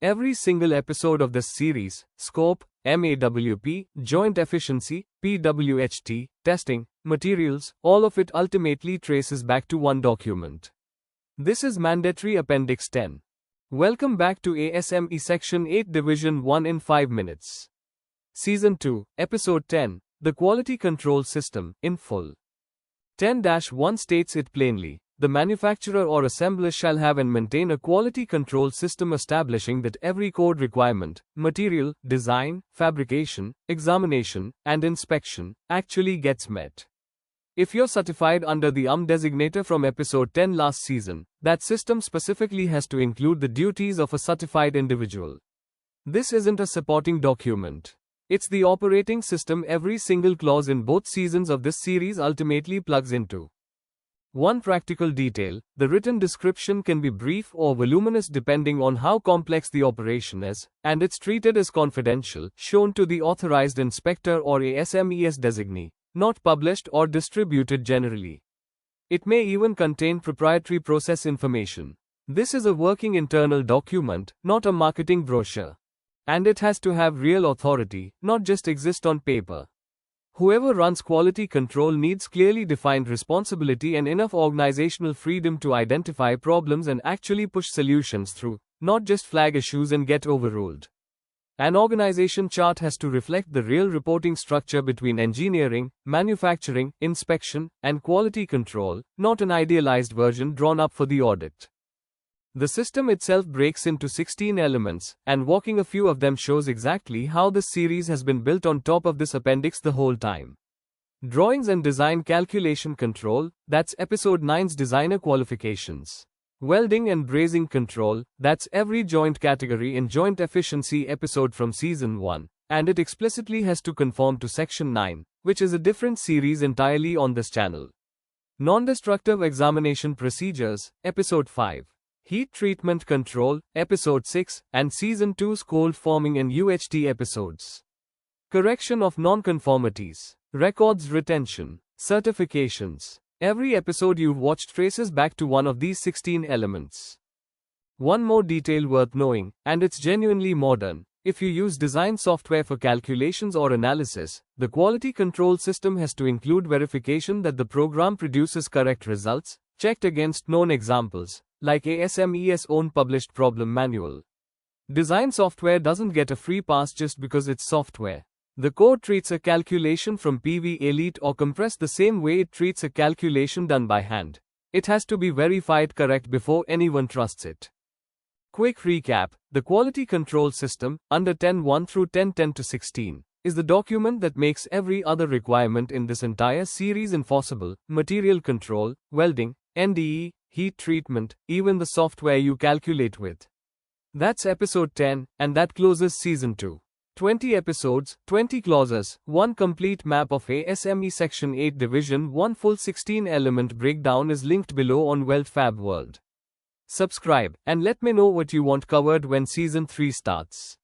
Every single episode of this series, scope, MAWP, joint efficiency, PWHT, testing, materials, all of it ultimately traces back to one document. This is Mandatory Appendix 10. Welcome back to ASME Section 8 Division 1 in 5 minutes. Season 2, Episode 10, The Quality Control System, in full. 10-1 states it plainly. The manufacturer or assembler shall have and maintain a quality control system establishing that every code requirement, material, design, fabrication, examination, and inspection actually gets met. If you're certified under the designator from episode 10 last season, that system specifically has to include the duties of a certified individual. This isn't a supporting document. It's the operating system every single clause in both seasons of this series ultimately plugs into. One practical detail, the written description can be brief or voluminous depending on how complex the operation is, and it's treated as confidential, shown to the authorized inspector or ASMES designee, not published or distributed generally. It may even contain proprietary process information. This is a working internal document, not a marketing brochure. And it has to have real authority, not just exist on paper. Whoever runs quality control needs clearly defined responsibility and enough organizational freedom to identify problems and actually push solutions through, not just flag issues and get overruled. An organization chart has to reflect the real reporting structure between engineering, manufacturing, inspection, and quality control, not an idealized version drawn up for the audit. The system itself breaks into 16 elements, and walking a few of them shows exactly how this series has been built on top of this appendix the whole time. Drawings and design calculation control, that's episode 9's designer qualifications. Welding and brazing control, that's every joint category in joint efficiency episode from season 1, and it explicitly has to conform to section 9, which is a different series entirely on this channel. Non-destructive examination procedures, episode 5. Heat treatment control, episode 6, and season 2's cold forming and UHT episodes. Correction of non-conformities, records retention, certifications. Every episode you've watched traces back to one of these 16 elements. One more detail worth knowing, and it's genuinely modern. If you use design software for calculations or analysis, the quality control system has to include verification that the program produces correct results, checked against known examples, like ASME's own published problem manual. Design software doesn't get a free pass just because it's software. The code treats a calculation from VIII or compressed the same way it treats a calculation done by hand. It has to be verified correct before anyone trusts it. Quick recap, the quality control system, under 10.1 through 10.10-16, is the document that makes every other requirement in this entire series enforceable: material control, welding, NDE, heat treatment, even the software you calculate with. That's episode 10, and that closes season 2. 20 episodes, 20 clauses, one complete map of ASME Section 8 Division 1 full 16 element breakdown is linked below on WeldFab World. Subscribe, and let me know what you want covered when season 3 starts.